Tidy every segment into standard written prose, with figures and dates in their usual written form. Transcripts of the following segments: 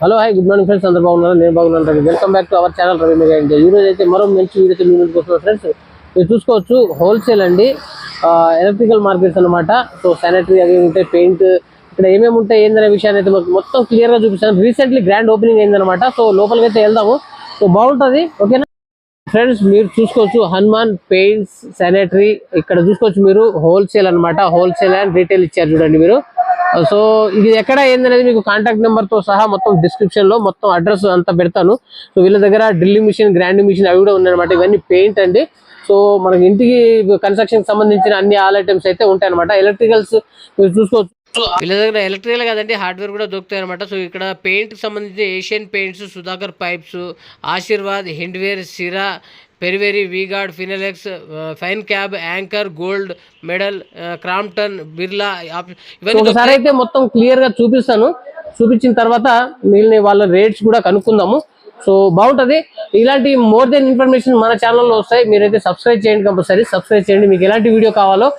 Hello hi good morning friends, అందరూ బాగున్నారు? నేను బాగున్నాను. Welcome back to our channel Ravi mega India. ఈ రోజు అయితే మరో మంచి వీడియోతో మీ ముందుకు వస్తున్నాం ఫ్రెండ్స్. మీరు చూసుకోవచ్చు హోల్సేల్ అండి, ఎలక్ట్రికల్ మార్కెట్స్ అనమాట. సో శానిటరీ అవి ఉంటాయి, పెయింట్, ఇక్కడ ఏమేమి ఉంటాయి ఏందనే విషయాన్ని అయితే మొత్తం క్లియర్గా చూపిస్తాను. రీసెంట్లీ గ్రాండ్ ఓపెనింగ్ అయిందనమాట. సో లోపలికి అయితే వెళ్దాము. సో బాగుంటుంది, ఓకేనా ఫ్రెండ్స్? మీరు చూసుకోవచ్చు హనుమాన్ పెయింట్స్ శానిటరీ, ఇక్కడ చూసుకోవచ్చు మీరు హోల్సేల్ అనమాట. హోల్సేల్ అండ్ రీటైల్ ఇచ్చారు చూడండి మీరు. సో ఇది ఎక్కడ ఏందనేది మీకు కాంటాక్ట్ నెంబర్ తో సహా మొత్తం డిస్క్రిప్షన్ లో మొత్తం అడ్రస్ అంతా పెడతాను. సో వీళ్ళ దగ్గర డ్రిల్లింగ్ మిషన్, గ్రైండింగ్ మిషన్ అవి కూడా ఉన్నాయన్నమాట. ఇవన్నీ పెయింట్ అండి. సో మనకి ఇంటికి కన్స్ట్రక్షన్ సంబంధించిన అన్ని ఆల్ ఐటమ్స్ అయితే ఉంటాయి అనమాట. ఎలక్ట్రికల్స్ మీరు చూసుకోవచ్చు. వీళ్ళ దగ్గర ఎలక్ట్రికల్ కాదండి, హార్డ్వేర్ కూడా దొరుకుతాయి అనమాట. సో ఇక్కడ పెయింట్ కి సంబంధించి Asian paints, Sudhakar pipes, Ashirvad, Hindware, Cera, Parryware, V Guard, Finolex, fine cab, anchor, gold medal, Crompton, Birla, ఇవన్నీ ఒకసారి అయితే మొత్తం క్లియర్ గా చూపిస్తాను. చూపించిన తర్వాత మిగిలిన వాళ్ళ రేట్స్ కూడా కనుక్కుందాము. సో బాగుంటది. ఇలాంటి మోర్ దెన్ ఇన్ఫర్మేషన్ మన ఛానల్లో వస్తాయి. మీరైతే సబ్స్క్రైబ్ చేయండి, కంపల్సరీ సబ్స్క్రైబ్ చేయండి. మీకు ఎలాంటి వీడియో కావాలో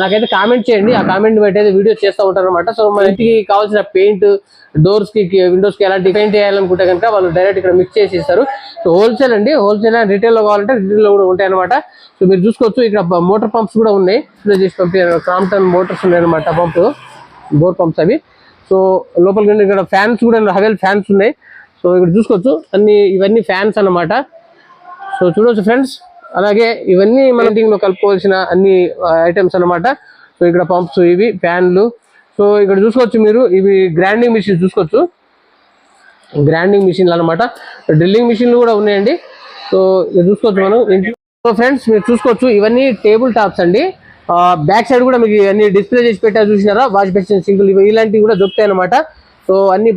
నాకైతే కామెంట్ చేయండి. ఆ కామెంట్ బట్టి అయితే వీడియో చేస్తూ ఉంటారు అనమాట. సో మన ఇంటికి కావాల్సిన పెయింట్, డోర్స్ కి, విండోస్ కి ఎలాంటి పెయింట్ వేయాలనుకుంటే కనుక వాళ్ళు డైరెక్ట్ ఇక్కడ మిక్స్ చేసి ఇస్తారు. సో హోల్సేల్ అండి, హోల్సేల్ అండ్ రీటైల్ లో కావాలంటే రీటైల్ లో కూడా ఉంటాయి అనమాట. సో మీరు చూసుకోవచ్చు ఇక్కడ మోటార్ పంప్స్ కూడా ఉన్నాయి. చేసి పంపారు, క్రాంప్టన్ మోటార్స్ ఉన్నాయి అనమాట, పంప్ బోర్ పంప్స్ అవి. సో లోపలికి ఇక్కడ ఫ్యాన్స్ కూడా, హవెల్ ఫ్యాన్స్ ఉన్నాయి. సో ఇక్కడ చూసుకోవచ్చు అన్ని, ఇవన్నీ ఫ్యాన్స్ అనమాట. సో చూడవచ్చు ఫ్రెండ్స్. అలాగే ఇవన్నీ మన ఇంటిలో కలుపుకోవాల్సిన అన్ని ఐటమ్స్ అనమాట. సో ఇక్కడ పంప్స్, ఇవి ఫ్యాన్లు. సో ఇక్కడ చూసుకోవచ్చు మీరు, ఇవి గ్రైండింగ్ మిషన్ చూసుకోవచ్చు, గ్రైండింగ్ మిషన్లు అనమాట. డ్రిల్లింగ్ మిషన్లు కూడా ఉన్నాయండి. సో ఇది చూసుకోవచ్చు మనం ఇంట్లో. సో ఫ్రెండ్స్ మీరు చూసుకోవచ్చు ఇవన్నీ టేబుల్ టాప్స్ అండి. బ్యాక్ సైడ్ కూడా మీకు అన్ని డిస్ప్లే చేసి పెట్టారు, చూసినారా? వాష్ బేసిన్, సింకులు, ఇలాంటివి కూడా దొరుకుతాయి అనమాట. సో అన్ని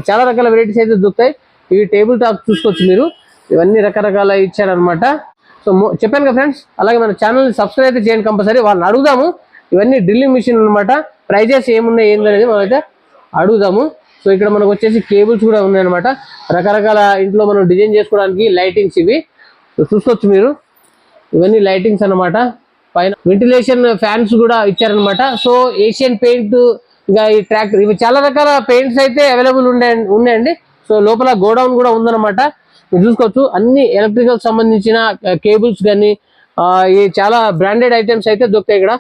చాలా రకాల వెరైటీస్ అయితే దొరుకుతాయి. ఇవి టేబుల్ టాప్స్ చూసుకోవచ్చు మీరు, ఇవన్నీ రకరకాల ఇచ్చారనమాట. సో చెప్పాను కదా ఫ్రెండ్స్. అలాగే మన ఛానల్ని సబ్స్క్రైబ్ అయితే చేయండి కంపల్సరీ. వాళ్ళని అడుగుదాము. ఇవన్నీ డ్రిల్లింగ్ మిషన్ అనమాట. ప్రైజెస్ ఏమున్నాయి ఏందనేది మనం అయితే అడుగుదాము. సో ఇక్కడ మనకు వచ్చేసి కేబుల్స్ కూడా ఉన్నాయన్నమాట. రకరకాల ఇంట్లో మనం డిజైన్ చేసుకోవడానికి లైటింగ్స్ ఇవి. సో చూసుకోవచ్చు మీరు, ఇవన్నీ లైటింగ్స్ అనమాట. పైన వెంటిలేషన్ ఫ్యాన్స్ కూడా ఇచ్చారనమాట. సో ఏషియన్ పెయింట్, ఇంకా ఈ ట్రాక్టర్, ఇవి చాలా రకాల పెయింట్స్ అయితే అవైలబుల్ ఉన్నాయండి. సో లోపల గోడౌన్ కూడా ఉందన్నమాట. మీరు చూసుకోవచ్చు అన్ని ఎలక్ట్రికల్ సంబంధించిన కేబుల్స్ కానీ చాలా బ్రాండెడ్ ఐటమ్స్ అయితే దొరుకుతాయి ఇక్కడ.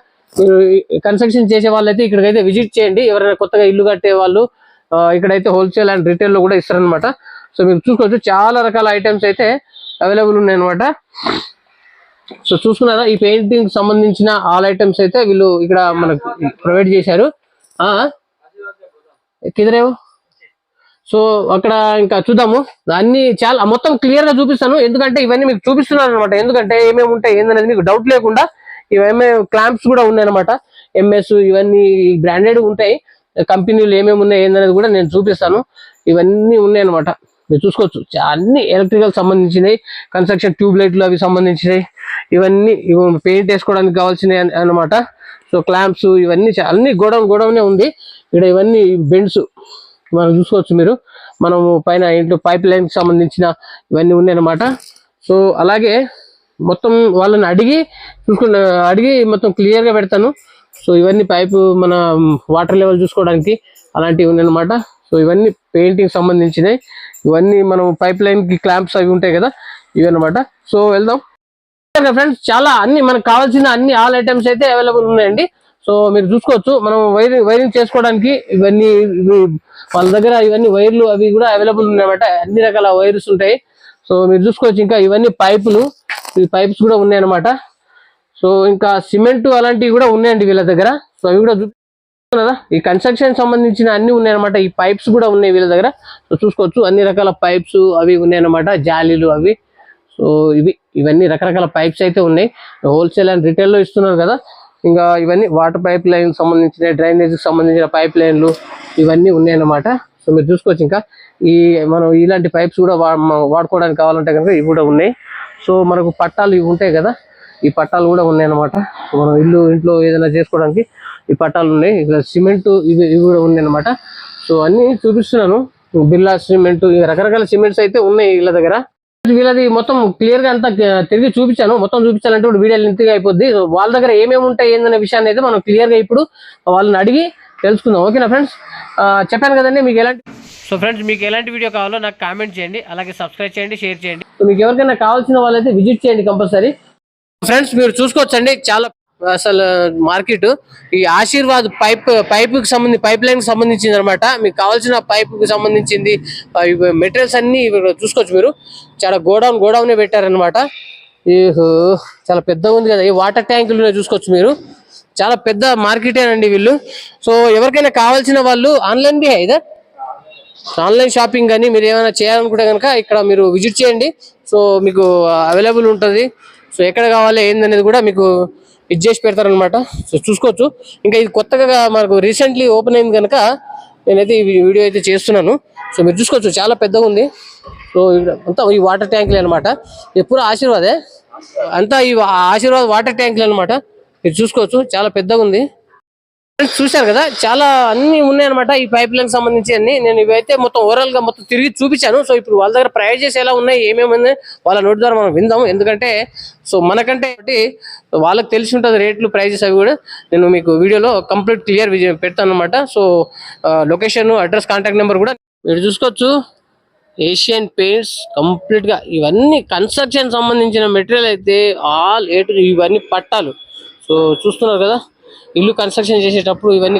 కన్స్ట్రక్షన్ చేసే వాళ్ళు అయితే ఇక్కడికైతే విజిట్ చేయండి. ఎవరైనా కొత్తగా ఇల్లు కట్టే వాళ్ళు ఇక్కడైతే హోల్సేల్ అండ్ రీటైల్ లో కూడా ఇస్తారనమాట. సో మీరు చూసుకోవచ్చు చాలా రకాల ఐటమ్స్ అయితే అవైలబుల్ ఉన్నాయి అనమాట. సో చూసుకున్నారా, ఈ పెయింటింగ్ సంబంధించిన ఆల్ ఐటమ్స్ అయితే వీళ్ళు ఇక్కడ మనకు ప్రొవైడ్ చేశారు. కిదరేవు. సో అక్కడ ఇంకా చూద్దాము. అన్ని చాలా మొత్తం క్లియర్ గా చూపిస్తాను, ఎందుకంటే ఇవన్నీ మీకు చూపిస్తున్నాను అనమాట. ఎందుకంటే ఏమేమి ఉంటాయి ఏందనేది మీకు డౌట్ లేకుండా. ఇవేమే క్లాంప్స్ కూడా ఉన్నాయన్నమాట, ఎంఎస్, ఇవన్నీ బ్రాండెడ్ ఉంటాయి. కంపెనీలు ఏమేమి ఉన్నాయి ఏందనేది కూడా నేను చూపిస్తాను. ఇవన్నీ ఉన్నాయన్నమాట. మీరు చూసుకోవచ్చు అన్ని ఎలక్ట్రికల్ సంబంధించినవి, కన్స్ట్రక్షన్ ట్యూబ్ లైట్లు అవి సంబంధించినవి, ఇవన్నీ పెయింట్ వేసుకోవడానికి కావాల్సినవి అనమాట. సో క్లాంప్స్ ఇవన్నీ అన్ని గోడౌనే ఉంది ఇక్కడ. ఇవన్నీ బెండ్స్ మనం చూసుకోవచ్చు మీరు. మనము పైన ఇంట్లో పైప్ లైన్ కి సంబంధించిన ఇవన్నీ ఉన్నాయన్నమాట. సో అలాగే మొత్తం వాళ్ళని అడిగి మొత్తం క్లియర్ గా పెడతాను. సో ఇవన్నీ పైపు, మన వాటర్ లెవెల్ చూసుకోవడానికి అలాంటివి ఉన్నాయన్నమాట. సో ఇవన్నీ పెయింటింగ్ సంబంధించినవి. ఇవన్నీ మనం పైప్ లైన్ కి క్లాంప్స్ అవి ఉంటాయి కదా, ఇవి అనమాట. సో వెళ్దాం ఫ్రెండ్స్. చాలా అన్ని మనకు కావాల్సిన అన్ని ఆల్ ఐటమ్స్ అయితే అవైలబుల్ ఉన్నాయండి. సో మీరు చూసుకోవచ్చు మనం వైరింగ్ చేసుకోవడానికి ఇవన్నీ వాళ్ళ దగ్గర ఇవన్నీ వైర్లు అవి కూడా అవైలబుల్ ఉన్నాయన్నమాట. అన్ని రకాల వైర్స్ ఉంటాయి. సో మీరు చూసుకోవచ్చు ఇంకా ఇవన్నీ పైపులు, ఈ పైప్స్ కూడా ఉన్నాయన్నమాట. సో ఇంకా సిమెంట్ అలాంటివి కూడా ఉన్నాయండి వీళ్ళ దగ్గర. సో అవి కూడా చూపిస్తున్నా, ఈ కన్స్ట్రక్షన్ సంబంధించిన అన్ని ఉన్నాయన్నమాట. ఈ పైప్స్ కూడా ఉన్నాయి వీళ్ళ దగ్గర. సో చూసుకోవచ్చు అన్ని రకాల పైప్స్ అవి ఉన్నాయన్నమాట, జాలీలు అవి. సో ఇవన్నీ రకరకాల పైప్స్ అయితే ఉన్నాయి. హోల్సేల్ అండ్ రీటైల్ లో ఇస్తున్నారు కదా. ఇంకా ఇవన్నీ వాటర్ పైప్ లైన్ సంబంధించిన, డ్రైనేజ్ కి సంబంధించిన పైప్ లైన్లు ఇవన్నీ ఉన్నాయన్నమాట. సో మీరు చూసుకోవచ్చు ఇంకా మనం ఇలాంటి పైప్స్ కూడా వాడుకోవడానికి కావాలంటే కనుక ఇవి కూడా ఉన్నాయి. సో మనకు పట్టాలు ఇవి ఉంటాయి కదా, ఈ పట్టాలు కూడా ఉన్నాయన్నమాట. మనం ఇంట్లో ఏదైనా చేసుకోవడానికి ఈ పట్టాలు ఉన్నాయి. ఇక్కడ సిమెంట్ ఇవి కూడా ఉన్నాయన్నమాట. సో అన్ని చూపిస్తున్నాను. బిర్లా సిమెంట్, రకరకాల సిమెంట్స్ అయితే ఉన్నాయి వీళ్ళ దగ్గర. వీళ్ళది మొత్తం క్లియర్ గా అంతా తిరిగి చూపించాను. మొత్తం చూపించాలంటే ఇప్పుడు వీడియో లెంత్గా అయిపోద్ది. వాళ్ళ దగ్గర ఏమేమి ఉంటాయి ఏందనే విషయాన్ని అయితే మనం క్లియర్ గా ఇప్పుడు వాళ్ళని అడిగి తెలుసుకుందాం. ఓకేనా ఫ్రెండ్స్? చెప్పాను కదండి మీకు ఎలాంటి సో ఫ్రెండ్స్ మీకు ఎలాంటి వీడియో కావాలో నాకు కామెంట్ చేయండి, అలాగే సబ్స్క్రైబ్ చేయండి, షేర్ చేయండి. సో మీకు ఎవరికైనా కావాల్సిన వాళ్ళైతే విజిట్ చేయండి కంపల్సరీ. ఫ్రెండ్స్ మీరు చూసుకోవచ్చండి, చాలా అసలు మార్కెట్ ఈ ఆశీర్వాద్ పైప్కి సంబంధించి పైప్ లైన్ కి సంబంధించింది అనమాట. మీకు కావాల్సిన పైప్ కి సంబంధించింది మెటీరియల్స్ అన్ని చూసుకోవచ్చు. మీరు చాలా గోడౌన్ పెట్టారనమాట. చాలా పెద్దగా ఉంది కదా. ఈ వాటర్ ట్యాంకులు చూసుకోవచ్చు మీరు, చాలా పెద్ద మార్కెటేనండి వీళ్ళు. సో ఎవరికైనా కావాల్సిన వాళ్ళు ఆన్లైన్ బి ఇదా ఆన్లైన్ షాపింగ్ కానీ మీరు ఏమైనా చేయాలనుకుంటే కనుక ఇక్కడ మీరు విజిట్ చేయండి. సో మీకు అవైలబుల్ ఉంటుంది. సో ఎక్కడ కావాలి ఏందనేది కూడా మీకు ఇది చేసి పెడతారనమాట. సో చూసుకోవచ్చు. ఇంకా ఇది కొత్తగా మనకు రీసెంట్లీ ఓపెన్ అయింది కనుక నేనైతే ఈ వీడియో అయితే చేస్తున్నాను. సో మీరు చూసుకోవచ్చు, చాలా పెద్దగా ఉంది. సో అంతా ఈ వాటర్ ట్యాంకులు అనమాట. ఎప్పుడు ఆశీర్వాదే అంతా ఈ ఆశీర్వాద్ వాటర్ ట్యాంకులు అనమాట. మీరు చూసుకోవచ్చు, చాలా పెద్దగా ఉంది. చూశారు కదా, చాలా అన్ని ఉన్నాయి అనమాట ఈ పైప్ లైన్ సంబంధించి అన్ని. నేను ఇవైతే మొత్తం ఓవరాల్ గా మొత్తం తిరిగి చూపించాను. సో ఇప్పుడు వాళ్ళ దగ్గర ప్రైజెస్ ఎలా ఉన్నాయి, ఏమేమి ఉన్నాయి వాళ్ళ నోటి ద్వారా మనం విందాం. ఎందుకంటే సో మనకంటే వాళ్ళకి తెలిసి ఉంటుంది రేట్లు, ప్రైజెస్ అవి కూడా నేను మీకు వీడియోలో కంప్లీట్ క్లియర్ పెడతాను అనమాట. So location, address, contact number కూడా మీరు చూసుకోవచ్చు. ఏషియన్ పెయింట్స్ కంప్లీట్ గా ఇవన్నీ కన్స్ట్రక్షన్ సంబంధించిన మెటీరియల్ అయితే ఆల్ ఇవన్నీ పట్టాలు. సో చూస్తున్నారు కదా, ఇల్లు కన్స్ట్రక్షన్ చేసేటప్పుడు ఇవన్నీ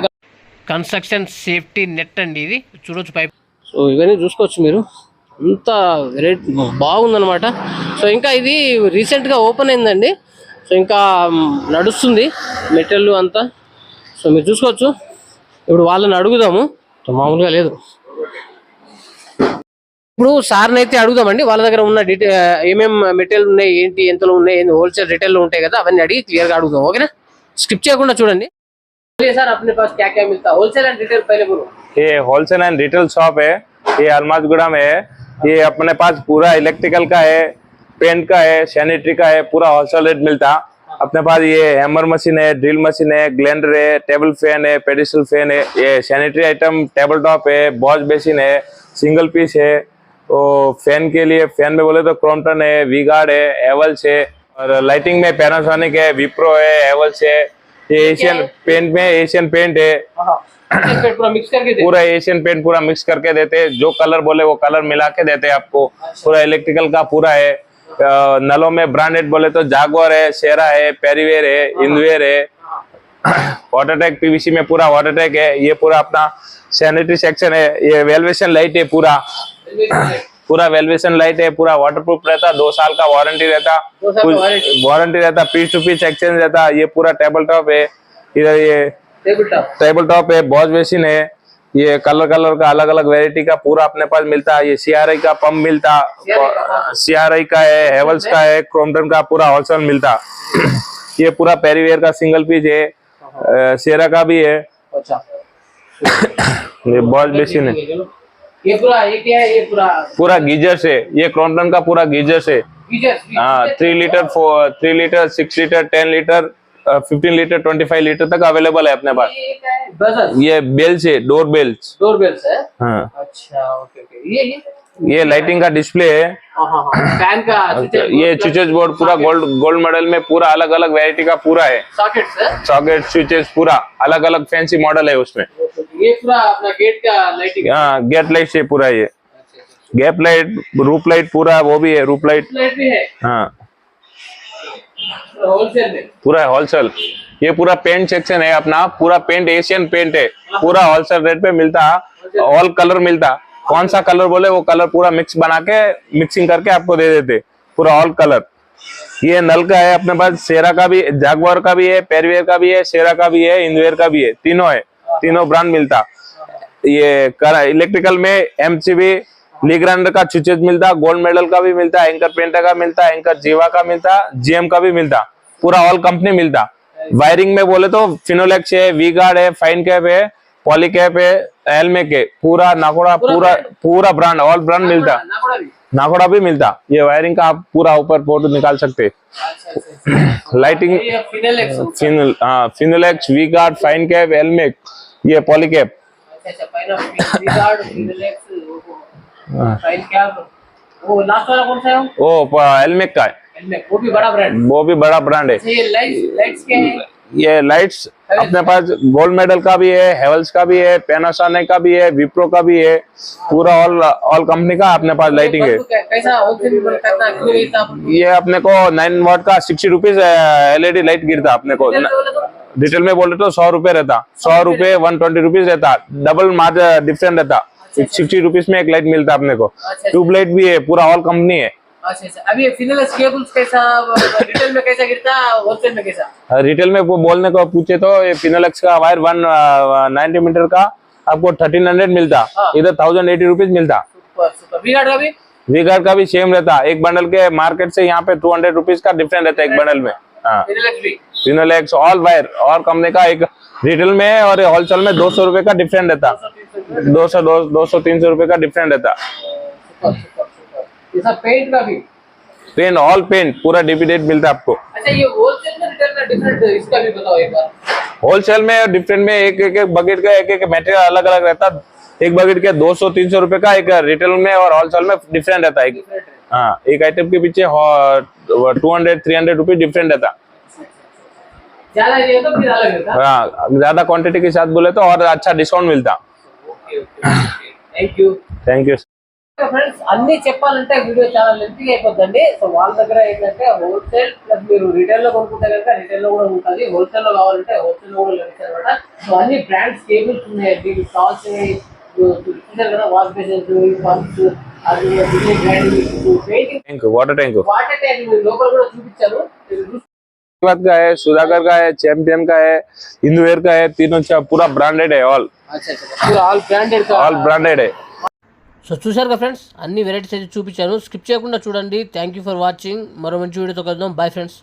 కన్స్ట్రక్షన్ సేఫ్టీ నెట్ అండి ఇది చూడొచ్చు పైప్. సో ఇవన్నీ చూసుకోవచ్చు మీరు, అంత వెరైటీ బాగుందనమాట. సో ఇంకా ఇది రీసెంట్గా ఓపెన్ అయిందండి. సో ఇంకా నడుస్తుంది మెటీరియల్ అంతా. సో మీరు చూసుకోవచ్చు. ఇప్పుడు వాళ్ళని అడుగుదాము, మామూలుగా లేదు. ఇప్పుడు సార్ని అయితే అడుగుదామండి, వాళ్ళ దగ్గర ఉన్న ఏమేమి మెటీరియల్ ఉన్నాయి, ఏంటి, ఎంతలో ఉన్నాయి, హోల్సేల్ రిటైల్లో ఉంటాయి కదా, అవన్నీ అడిగి క్లియర్గా అడుగుదాం. ఓకేనా, స్కిప్ చేయకుండా చూడండి. सर अपने पास क्या क्या मिलता है होलसेल एंड रिटेल? पहले बोलो। ये होलसेल एंड रिटेल शॉप है, ये हनुमानगढ़ में है। ये अपने पास पूरा इलेक्ट्रिकल का है, पेंट का है, सैनिटरी का है, पूरा होलसेल रेट मिलता। अपने पास ये हैमर मशीन है, ड्रिल मशीन है, ग्लेंडर है, टेबल फैन है, पेडिस्टल फैन है, ये सैनिटरी आइटम टेबल टॉप है, वॉश बेसिन है, सिंगल पीस है। तो फैन के लिए फैन में बोले तो क्रॉम्पटन है, वी-गार्ड है, हेवल्स है, और लाइटिंग में पैनासोनिक है, विप्रो है, हेवल्स है। ये एशियन पेंट में एशियन पेंट है, पूरा मिक्स करके पूरा एशियन पेंट पूरा मिक्स करके देते हैं। जो कलर बोले वो कलर मिला के देते हैं आपको। पूरा इलेक्ट्रिकल का पूरा है। नलों में ब्रांडेड बोले तो जागवार है, शेरा है, पेरीवेयर है, इंदवेयर है। वाटरटेक पीवीसी में पूरा वाटरटेक है। ये पूरा अपना सैनिटरी सेक्शन है। ये वेलवेशन लाइट है, पूरा वेलवेशन लाइट है, पूरा वाटरप्रूफ रहता, 2 साल का वारंटी रहता, वारंटी रहता, पीस टू पीस एक्सचेंज रहता। ये पूरा टेबल टॉप है, इधर ये टेबल टॉप है, वॉश बेसिन है। ये कलर का अलग अलग वेरायटी का पूरा अपने पास मिलता है। ये सीआरआई का पंप मिलता, सीआरआई का है, हेवल्स का है, क्रॉम्पटन का पूरा होलसेल मिलता। ये पूरा पेरीवेयर का सिंगल पीस है, शेरा का भी है। ये वॉश बेसिन है। ये क्या है? ये पूरा गीजर से, ये क्रॉम्पटन का पूरा गीजर से। हाँ, 3 litre 6 litre 10 litre 15 litre 25 litre तक अवेलेबल है अपने पास। ये बेल्स है, डोर बेल्स है। हाँ, अच्छा, ओके। ये लाइटिंग का डिस्प्ले है, फैन का ये स्विचेस बोर्ड पूरा गोल्ड मॉडल में पूरा अलग अलग वेरायटी का पूरा है। सॉकेट स्विचेस पूरा अलग अलग फैंसी मॉडल है उसमें। ये पूरा अपना गेट का लाइटिंग, हाँ, गेट लाइट से पूरा ये गैप लाइट, रूफ लाइट पूरा वो भी है, रूफ लाइट भी है। हाँ, होलसेल में पूरा होलसेल। ये पूरा पेंट सेक्शन है अपना, पूरा पेंट एशियन पेंट है, पूरा होलसेल रेट पे मिलता। ऑल कलर मिलता, कौन सा कलर बोले वो कलर पूरा मिक्स बना के मिक्सिंग करके आपको दे देते, पूरा ऑल कलर। ये नल का है अपने पास, शेरा का भी, जागवार का भी है, पेरीवेयर का भी है, शेरा का भी है, इंदवेयर का भी है, तीनों है, तीनों ब्रांड मिलता। ये इलेक्ट्रिकल में एमसीबी लीग्रांड का स्विचेस मिलता, गोल्ड मेडल का भी मिलता, एंकर पेंटा का मिलता, एंकर जीवा का मिलता, जीएम का भी मिलता, पूरा ऑल कंपनी मिलता। वायरिंग में बोले तो फिनोलेक्स है, वी-गार्ड है, फाइन कैप है, पॉलीकैप है, एलमेक है, पूरा नाकोड़ा, पूरा ब्रांड, ऑल ब्रांड मिलता। नाकोड़ा भी मिलता। ये वायरिंग का आप पूरा ऊपर फोटो निकाल सकते। Lighting Finolex, V-Guard, fine cap, almanack, ये पॉलीकैप। वो लास्ट वाला कौन सा है? वो एलमेक का है, वो भी बड़ा ब्रांड, वो भी बड़ा ब्रांड है। ये लाइट्स क्या है? ये लाइट्स अपने पास गोल्ड मेडल का भी है, हेवल्स का भी है, पैनासोनिक का भी है, विप्रो का भी है, पूरा ऑल कंपनी का अपने पास लाइटिंग है। कैसा होलसेल में कितना क्यों बेचता आप? ये अपने को 9 वाट का 60 रुपीज एलईडी लाइट गिरता अपने को। रिटेल में बोले तो 100 रुपए रहता, 100 रुपए 120 रुपीज रहता, डबल मार्ज डिफरेंट रहता। 60 रुपीज में एक लाइट मिलता अपने को। ट्यूबलाइट भी है, पूरा ऑल कंपनी है। अच्छा, अभी फिनोलेक्स केबल्स कैसा रिटेल में कैसा गिरता, होलसेल में कैसा? रिटेल में वो बोलने को पूछे तो ये फिनोलेक्स का वायर 190 मीटर का आपको 1300 मिलता, इधर 1080 रुपीज मिलता। सुपर वी-गार्ड का भी? वी-गार्ड का भी सेम रहता, एक बंडल के मार्केट से यहाँ पे 200 रुपीज का डिफरेंट रहता है एक बंडल में। हाँ, फिनोलेक्स भी? फिनोलेक्स ऑल वायर और कंपनी का एक रिटेल में और होलसेल में 200 रुपए का डिफरेंट रहता, 200-300 रुपए का डिफरेंट रहता। ये सब पेंट का भी? पेंट ऑल पेंट पूरा डिविडेंड मिलता आपको। अच्छा, ये होलसेल में रिटेल में डिफरेंट, इसका भी बताओ एक बार। होलसेल में और डिफरेंट में एक बकेट का एक मटेरियल अलग अलग रहता। एक बकेट के 200-300 रुपए का एक रिटेल में और होलसेल में डिफरेंट रहता है। हाँ, एक आइटम के पीछे 200-300 रुपीज डिफरेंट रहता। ज्यादा ये तो फिर अलग रहता। हाँ, ज्यादा क्वांटिटी के साथ बोले तो और अच्छा डिस्काउंट मिलता। థ్యాంక్ యూ ఫ్రెండ్స్, అన్ని చెప్పాలంటే వీడియో చాలా లెంతీగా అయిపోద్దండి. సో వాళ్ళ దగ్గర ఏంటంటే హోల్సేల్ ప్లస్ మీరు రిటైల్ లో కొనుక్కుంటే కనుక రిటైల్ లో కూడా ఉంటుంది, హోల్సేల్ లో కావాలంటే హోల్సేల్ లో కూడా లభిస్తాయి అనమాట. సో అన్ని బ్రాండ్స్ కేబుల్స్ ఉన్నాయి, దీనికి కావాల్సిన చూసారు కదా, వాష్ బేసిన్స్, పంప్స్, అది painting, water tank water tank లోపల కూడా చూపించాను. का है, सुधाकर का है, चैंपियन का है, हिंदुवेयर का है, तीनों पूरा ब्रांडेड है। All all branded all branded है। సో చూసారు కదా ఫ్రెండ్స్, అన్ని వెరైటీస్ అయితే చూపించాను, స్కిప్ చేయకుండా చూడండి. Thank you for watching. మరో మంచి వీడియోతో కలుద్దాం. Bye friends.